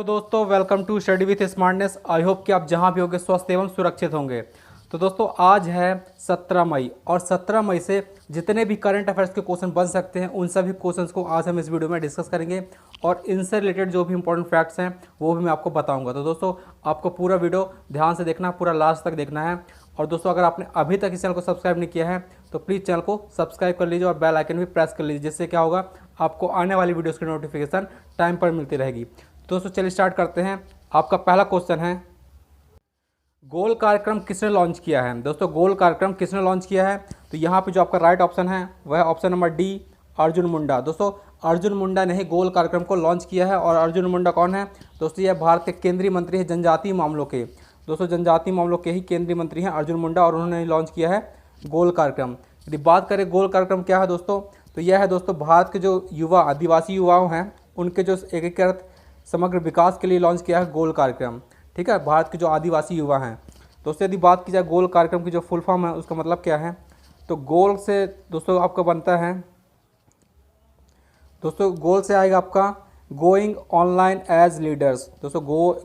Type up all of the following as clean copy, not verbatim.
Hello दोस्तों, welcome to study with smartness. I hope कि आप जहां भी होंगे स्वस्थ एवं सुरक्षित होंगे। तो दोस्तों आज है 17 मई और 17 मई से जितने भी करंट अफेयर्स के क्वेश्चन बन सकते हैं उन सभी क्वेश्चंस को आज हम इस वीडियो में डिस्कस करेंगे और इनसे रिलेटेड जो भी इंपॉर्टेंट फैक्ट्स हैं वो भी मैं आपको बताऊंगा। तो दोस्तों आपको पूरा वीडियो ध्यान से देखना, पूरा लास्ट तक देखना है। और दोस्तों अगर आपने अभी तक इस चैनल को सब्सक्राइब नहीं किया है तो प्लीज़ चैनल को सब्सक्राइब कर लीजिए और बेल आइकन भी प्रेस कर लीजिए, जिससे क्या होगा आपको आने वाली वीडियोज़ की नोटिफिकेशन टाइम पर मिलती रहेगी। दोस्तों चलिए स्टार्ट करते हैं। आपका पहला क्वेश्चन है, गोल कार्यक्रम किसने लॉन्च किया है। दोस्तों गोल कार्यक्रम किसने लॉन्च किया है, तो यहाँ पे जो आपका राइट ऑप्शन है वह है option number D, Arjun Munda. दोस्तों अर्जुन मुंडा ने ही गोल कार्यक्रम को लॉन्च किया है। और अर्जुन मुंडा कौन है दोस्तों, यह भारत के केंद्रीय मंत्री हैं जनजातीय मामलों के। दोस्तों जनजातीय मामलों के ही केंद्रीय मंत्री हैं अर्जुन मुंडा और उन्होंने लॉन्च किया है गोल कार्यक्रम। यदि बात करें गोल कार्यक्रम क्या है दोस्तों, तो यह है दोस्तों भारत के जो युवा आदिवासी युवाओं हैं उनके जो एकीकृत समग्र विकास के लिए लॉन्च किया है गोल कार्यक्रम। ठीक है, भारत के जो आदिवासी युवा हैं। दोस्तों यदि बात की जाए गोल कार्यक्रम की जो फुल फॉर्म है उसका मतलब क्या है, तो गोल से दोस्तों आपका बनता है, दोस्तों गोल से आएगा आपका गोइंग ऑनलाइन एज लीडर्स। दोस्तों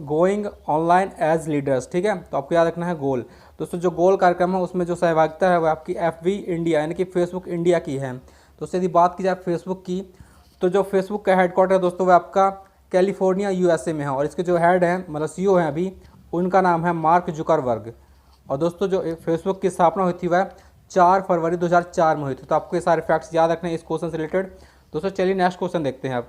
गोइंग ऑनलाइन एज लीडर्स। ठीक है, तो आपको याद रखना है गोल। दोस्तों जो गोल कार्यक्रम है उसमें जो सहभागिता है वह आपकी FB इंडिया यानी कि फेसबुक इंडिया की है। दोस्तों यदि बात की जाए फेसबुक की, तो जो फेसबुक का हेडक्वार्टर है दोस्तों वह आपका कैलिफोर्निया USA में है और इसके जो हेड हैं मतलब CEO हैं अभी, उनका नाम है मार्क जुकरबर्ग। और दोस्तों जो फेसबुक की स्थापना हुई थी वह 4 फरवरी 2004 में हुई थी। तो आपको ये सारे फैक्ट्स याद रखने हैं इस क्वेश्चन से रिलेटेड। दोस्तों चलिए नेक्स्ट क्वेश्चन देखते हैं। अब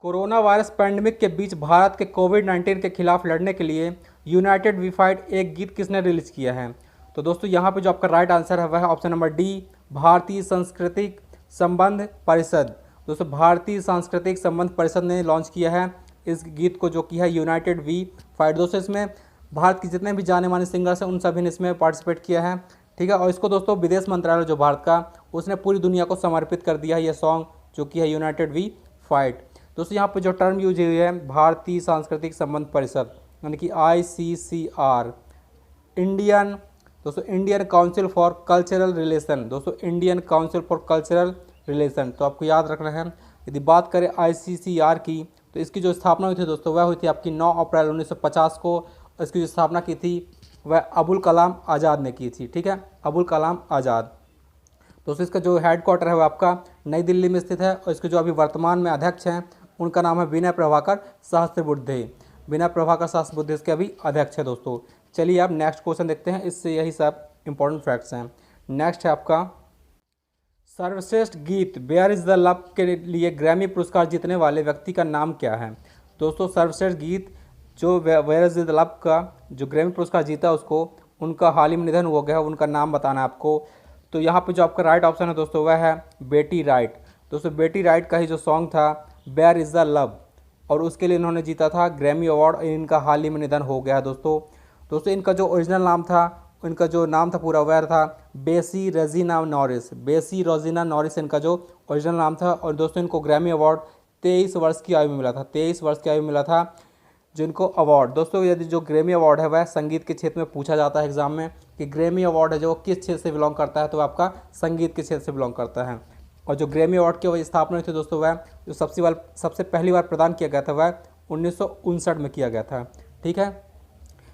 कोरोना वायरस पैंडेमिक के बीच भारत के कोविड-19 के खिलाफ लड़ने के लिए यूनाइटेड वी फाइट एक गीत किसने रिलीज किया है। तो दोस्तों यहाँ पे जो आपका राइट आंसर है वह है ऑप्शन नंबर डी, भारतीय सांस्कृतिक संबंध परिषद। दोस्तों भारतीय सांस्कृतिक संबंध परिषद ने लॉन्च किया है इस गीत को, जो कि है यूनाइटेड वी फाइट। दोस्तों इसमें भारत के जितने भी जाने माने सिंगर्स हैं उन सभी ने इसमें पार्टिसिपेट किया है। ठीक है, और इसको दोस्तों विदेश मंत्रालय जो भारत का उसने पूरी दुनिया को समर्पित कर दिया है यह सॉन्ग, जो कि है यूनाइटेड वी फाइट। दोस्तों यहाँ पर जो टर्म यूज हुई है भारतीय सांस्कृतिक संबंध परिषद यानी कि ICCR, इंडियन दोस्तों Indian council for cultural relation. दोस्तों Indian council for cultural relation, तो आपको याद रखना है। यदि बात करें ICCR की, तो इसकी जो स्थापना हुई थी दोस्तों वह हुई थी आपकी 9 अप्रैल 1950 को। इसकी जो स्थापना की थी वह अबुल कलाम आज़ाद ने की थी। ठीक है, अबुल कलाम आज़ाद। दोस्तों इसका जो हेडक्वार्टर है वह आपका नई दिल्ली में स्थित है और इसके जो अभी वर्तमान में अध्यक्ष हैं उनका नाम है विनय प्रभाकर सहस्त्रबुद्धे। विनय प्रभाकर सहस्त्रबुद्धे इसके अभी अध्यक्ष है। दोस्तों चलिए आप नेक्स्ट क्वेश्चन देखते हैं, इससे यही सब इंपॉर्टेंट फैक्ट्स हैं। नेक्स्ट है आपका सर्वश्रेष्ठ गीत वेयर इज़ द लव के लिए ग्रैमी पुरस्कार जीतने वाले व्यक्ति का नाम क्या है। दोस्तों सर्वश्रेष्ठ गीत जो वेयर इज़ द लव का जो ग्रैमी पुरस्कार जीता उसको, उनका हाल ही में निधन हो गया, उनका नाम बताना है आपको। तो यहाँ पे जो आपका राइट ऑप्शन है दोस्तों वह है बेटी राइट। दोस्तों बेटी राइट का ही जो सॉन्ग था वेयर इज़ द लव, और उसके लिए इन्होंने जीता था ग्रैमी अवार्ड। इनका हाल ही में निधन हो गया है दोस्तों इनका जो ओरिजिनल नाम था, इनका जो नाम था पूरा वह था बेसी रेजिना नॉरिस। बेसी रोजिना नॉरिस इनका जो ओरिजिनल नाम था। और दोस्तों इनको ग्रैमी अवार्ड 23 वर्ष की आयु में मिला था। 23 वर्ष की आयु में मिला था जिनको अवार्ड। दोस्तों यदि जो ग्रैमी अवार्ड है वह संगीत के क्षेत्र में पूछा जाता है एग्जाम में कि ग्रैमी अवार्ड है जो किस क्षेत्र से बिलोंग करता है, तो आपका संगीत के क्षेत्र से बिलोंग करता है। और जो ग्रैमी अवार्ड की स्थापना हुई थी दोस्तों वह जो सबसे पहली बार प्रदान किया गया था वह 1959 में किया गया था। ठीक है,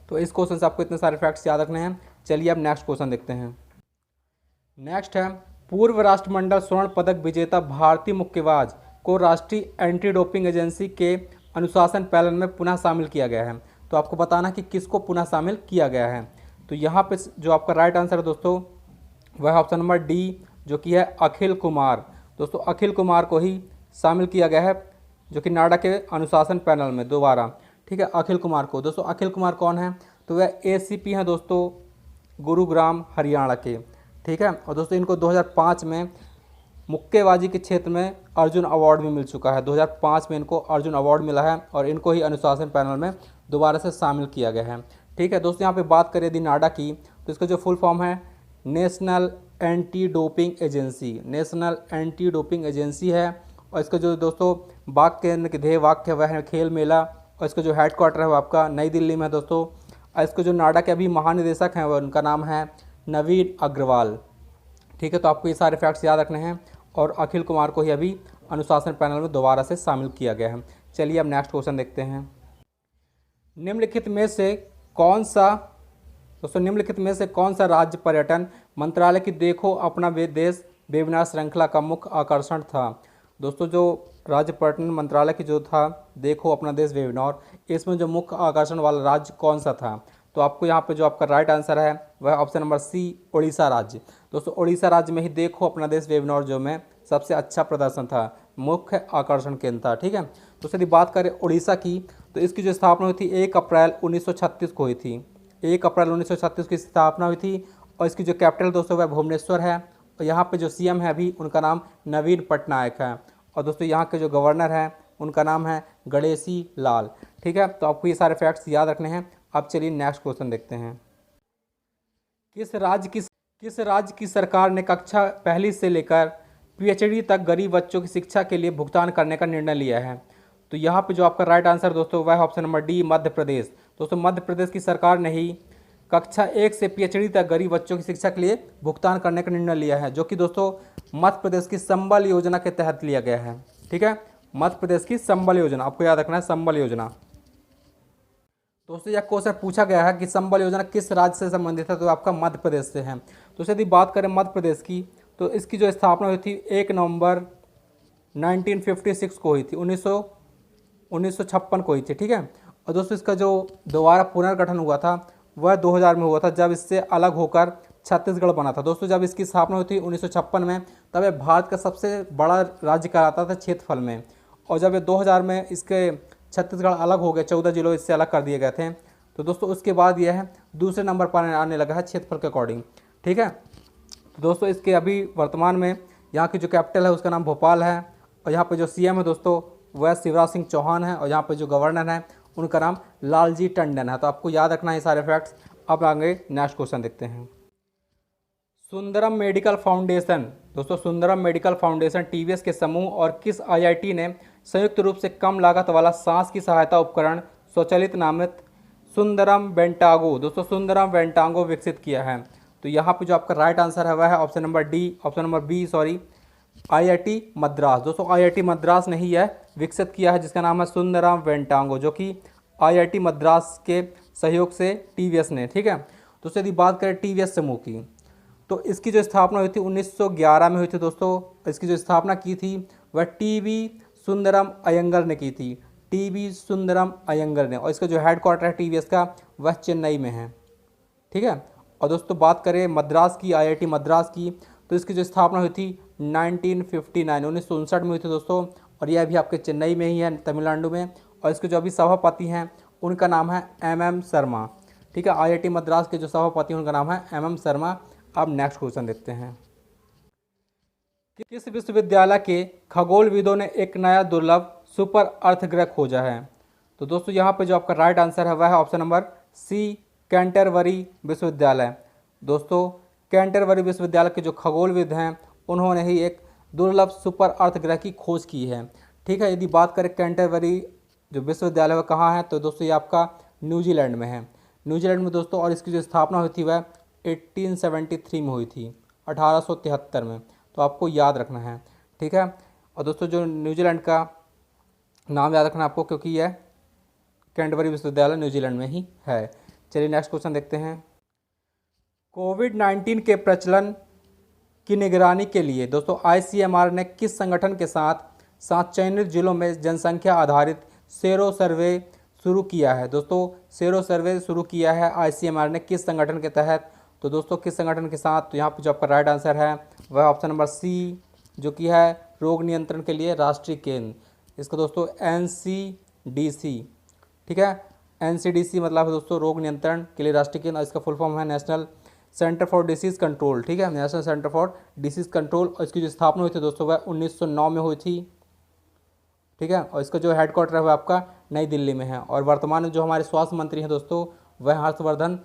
तो इस क्वेश्चन से आपको इतने सारे फैक्ट्स याद रखने हैं। चलिए अब नेक्स्ट क्वेश्चन देखते हैं। नेक्स्ट है पूर्व राष्ट्रमंडल स्वर्ण पदक विजेता भारतीय मुक्केबाज को राष्ट्रीय एंटी डोपिंग एजेंसी के अनुशासन पैनल में पुनः शामिल किया गया है। तो आपको बताना कि किसको पुनः शामिल किया गया है। तो यहाँ पे जो आपका राइट आंसर है दोस्तों वह ऑप्शन नंबर डी, जो कि है अखिल कुमार। दोस्तों अखिल कुमार को ही शामिल किया गया है जो कि नाडा के अनुशासन पैनल में दोबारा। ठीक है, अखिल कुमार को। दोस्तों अखिल कुमार कौन है, तो वह ACP हैं दोस्तों गुरुग्राम हरियाणा के। ठीक है, और दोस्तों इनको 2005 में मुक्केबाजी के क्षेत्र में अर्जुन अवार्ड भी मिल चुका है। 2005 में इनको अर्जुन अवार्ड मिला है और इनको ही अनुशासन पैनल में दोबारा से शामिल किया गया है। ठीक है दोस्तों, यहाँ पे बात करें यदि नाडा की, तो इसका जो फुल फॉर्म है national anti doping agency. National anti doping agency है। और इसका जो दोस्तों वाक्य के ध्येय वाक्य वह है खेल मेला। और इसका जो हेडक्वार्टर है वो आपका नई दिल्ली में है दोस्तों। और इसको जो नाडा के अभी महानिदेशक हैं वह उनका नाम है नवीन अग्रवाल। ठीक है, तो आपको ये सारे फैक्ट्स याद रखने हैं। और अखिल कुमार को ही अभी अनुशासन पैनल में दोबारा से शामिल किया गया है। चलिए अब नेक्स्ट क्वेश्चन देखते हैं। निम्नलिखित में से कौन सा दोस्तों निम्नलिखित में से कौन सा राज्य पर्यटन मंत्रालय की देखो अपना देश वेबिनार श्रृंखला का मुख्य आकर्षण था? दोस्तों जो राज्य पर्यटन मंत्रालय की जो था देखो अपना देश वेबिनार, इसमें जो मुख्य आकर्षण वाला राज्य कौन सा था? तो आपको यहाँ पे जो आपका राइट आंसर है वह ऑप्शन नंबर सी उड़ीसा राज्य। दोस्तों उड़ीसा राज्य में ही देखो अपना देश वेबिनार जो में सबसे अच्छा प्रदर्शन था, मुख्य आकर्षण केंद्र था। ठीक है, तो यदि बात करें उड़ीसा की तो इसकी जो स्थापना हुई थी 1 अप्रैल 1936 को हुई थी। 1 अप्रैल 1936 की स्थापना हुई थी और इसकी जो कैपिटल दोस्तों वह भुवनेश्वर है और यहाँ पे जो सीएम है अभी उनका नाम नवीन पटनायक है और दोस्तों यहाँ के जो गवर्नर हैं उनका नाम है गणेशी लाल। ठीक है, तो आपको ये सारे फैक्ट्स याद रखने हैं। अब चलिए नेक्स्ट क्वेश्चन देखते हैं। किस राज्य की सरकार ने कक्षा पहली से लेकर पीएचडी तक गरीब बच्चों की शिक्षा के लिए भुगतान करने का निर्णय लिया है? तो यहाँ पे जो आपका राइट आंसर दोस्तों वह है option number D Madhya Pradesh. दोस्तों मध्य प्रदेश की सरकार ने ही कक्षा 1 से पीएचडी तक गरीब बच्चों की शिक्षा के लिए भुगतान करने का निर्णय लिया है, जो कि दोस्तों मध्य प्रदेश की संबल योजना के तहत लिया गया है। ठीक है, मध्य प्रदेश की संबल योजना, आपको याद रखना है संबल योजना। दोस्तों यह क्वेश्चन पूछा गया है कि संबल योजना किस राज्य से संबंधित है, तो आपका मध्य प्रदेश से है। तो यदि बात करें मध्य प्रदेश की तो इसकी जो स्थापना हुई थी 1 नवंबर 1956 को हुई थी, 1956 को हुई थी। ठीक है, और दोस्तों इसका जो दोबारा पुनर्गठन हुआ था वह 2000 में हुआ था, जब इससे अलग होकर छत्तीसगढ़ बना था। दोस्तों जब इसकी स्थापना हुई थी 1956 में, तब यह भारत का सबसे बड़ा राज्य कहलाता था क्षेत्रफल में, और जब ये 2000 में इसके छत्तीसगढ़ अलग हो गए, 14 जिलों इससे अलग कर दिए गए थे, तो दोस्तों उसके बाद यह है दूसरे नंबर पर आने लगा है क्षेत्रफल के अकॉर्डिंग। ठीक है, तो दोस्तों इसके अभी वर्तमान में यहाँ की जो कैपिटल है उसका नाम भोपाल है और यहाँ पे जो सीएम है दोस्तों वह शिवराज सिंह चौहान है और यहाँ पे जो गवर्नर है उनका नाम लालजी टंडन है। तो आपको याद रखना है सारे फैक्ट्स। अब आगे नेक्स्ट क्वेश्चन देखते हैं। सुंदरम मेडिकल फाउंडेशन, दोस्तों सुंदरम मेडिकल फाउंडेशन टीवीएस के समूह और किस आईआईटी ने संयुक्त रूप से कम लागत वाला सांस की सहायता उपकरण स्वचालित नामित सुंदरम वेंटागो, दोस्तों सुंदरम वेंटागो विकसित किया है? तो यहाँ पे जो आपका राइट आंसर है वह है option number B IIT Madras. दोस्तों आईआईटी मद्रास ने ही यह विकसित किया है, जिसका नाम है सुंदरम वेंटागो, जो कि आईआईटी मद्रास के सहयोग से टीवीएस ने। ठीक है, तो यदि बात करें टीवीएस समूह की तो इसकी जो स्थापना हुई थी 1911 में हुई थी। दोस्तों इसकी जो स्थापना की थी वह टीवी सुंदरम अयंगर ने की थी, टीवी सुंदरम अयंगर ने, और इसका जो हेडक्वार्टर है टीवीएस का वह चेन्नई में है। ठीक है, और दोस्तों बात करें मद्रास की, आईआईटी मद्रास की, तो इसकी जो स्थापना हुई थी 1959 में हुई थी दोस्तों, और यह भी आपके चेन्नई में ही है, तमिलनाडु में, और इसके जो अभी सभापति हैं उनका नाम है MM शर्मा। ठीक है, आईआईटी मद्रास के जो सभापति हैं उनका नाम है MM शर्मा। अब नेक्स्ट क्वेश्चन देखते हैं। किस विश्वविद्यालय के खगोलविदों ने एक नया दुर्लभ सुपर अर्थ ग्रह खोजा है? तो दोस्तों यहाँ पे जो आपका राइट आंसर है वह है ऑप्शन नंबर सी कैंटरबरी विश्वविद्यालय। दोस्तों कैंटरबरी विश्वविद्यालय के जो खगोलविद हैं उन्होंने ही एक दुर्लभ सुपर अर्थ ग्रह की खोज की है। ठीक है, यदि बात करें कैंटरबरी जो विश्वविद्यालय वह कहाँ है, तो दोस्तों ये आपका न्यूजीलैंड में है, न्यूजीलैंड में दोस्तों, और इसकी जो स्थापना हुई थी वह 1873 में हुई थी, 1873 में। तो आपको याद रखना है। ठीक है, और दोस्तों जो न्यूजीलैंड का नाम याद रखना आपको, क्योंकि यह कैंटरबरी विश्वविद्यालय न्यूजीलैंड में ही है। चलिए नेक्स्ट क्वेश्चन देखते हैं। कोविड-19 के प्रचलन की निगरानी के लिए दोस्तों ICMR ने किस संगठन के साथ चयनित जिलों में जनसंख्या आधारित सेरो सर्वे शुरू किया है? दोस्तों सेरो सर्वे शुरू किया है ICMR ने किस संगठन के तहत? तो दोस्तों किस संगठन के साथ? तो यहाँ पे जो आपका राइट आंसर है वह ऑप्शन नंबर सी, जो कि है रोग नियंत्रण के लिए राष्ट्रीय केंद्र, इसको दोस्तों NCDC। ठीक है, NCDC मतलब है दोस्तों रोग नियंत्रण के लिए राष्ट्रीय केंद्र, इसका फुल फॉर्म है national centre for disease control. ठीक है, national centre for disease control, और इसकी जो स्थापना हुई थी दोस्तों वह 1909 में हुई थी। ठीक है, और इसका जो हेडक्वार्टर है वह आपका नई दिल्ली में है, और वर्तमान में जो हमारे स्वास्थ्य मंत्री हैं दोस्तों वह हर्षवर्धन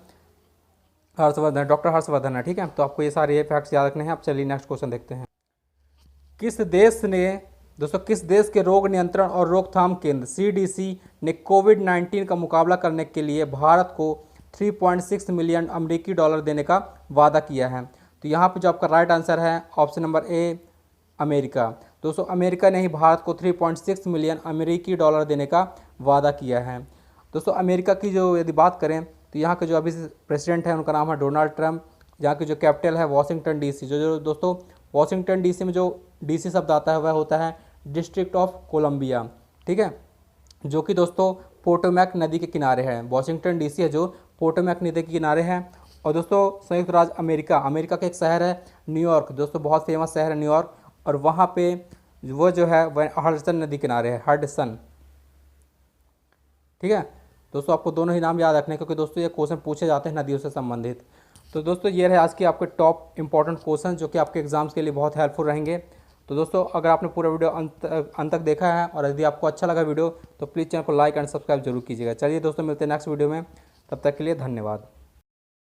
डॉक्टर हर्षवर्धन है। ठीक है, तो आपको ये सारे फैक्ट्स याद रखने हैं। अब चलिए नेक्स्ट क्वेश्चन देखते हैं। किस देश के रोग नियंत्रण और रोकथाम केंद्र CDC ने कोविड-19 का मुकाबला करने के लिए भारत को 3.6 मिलियन अमेरिकी डॉलर देने का वादा किया है? तो यहाँ पे जो आपका राइट आंसर है ऑप्शन नंबर ए अमेरिका। दोस्तों अमेरिका ने ही भारत को 3.6 मिलियन अमेरिकी डॉलर देने का वादा किया है। दोस्तों अमेरिका की जो यदि बात करें तो यहाँ के जो अभी प्रेसिडेंट है उनका नाम है डोनाल्ड ट्रंप। यहाँ की जो कैपिटल है वाशिंगटन डीसी। जो दोस्तों वाशिंगटन डीसी में जो डीसी शब्द आता है वह होता है डिस्ट्रिक्ट ऑफ कोलंबिया, ठीक है, जो कि दोस्तों पोटोमैक नदी के किनारे है। वाशिंगटन डीसी है जो पोटोमैक नदी के किनारे है। और दोस्तों संयुक्त राज्य अमेरिका का एक शहर है न्यूयॉर्क, दोस्तों बहुत फेमस शहर है न्यूयॉर्क, और वहाँ पे वो जो है वह हडसन नदी किनारे है, हडसन, ठीक है। दोस्तों आपको दोनों ही नाम याद रखने क्योंकि दोस्तों ये क्वेश्चन पूछे जाते हैं नदियों से संबंधित। तो दोस्तों ये रहे आज के आपके टॉप इंपॉर्टेंट क्वेश्चन जो कि आपके एग्जाम्स के लिए बहुत हेल्पफुल रहेंगे। तो दोस्तों अगर आपने पूरा वीडियो अंत तक देखा है और यदि आपको अच्छा लगा वीडियो तो प्लीज़ चैनल को लाइक एंड सब्सक्राइब जरूर कीजिएगा। चलिए दोस्तों मिलते हैं नेक्स्ट वीडियो में, तब तक के लिए धन्यवाद।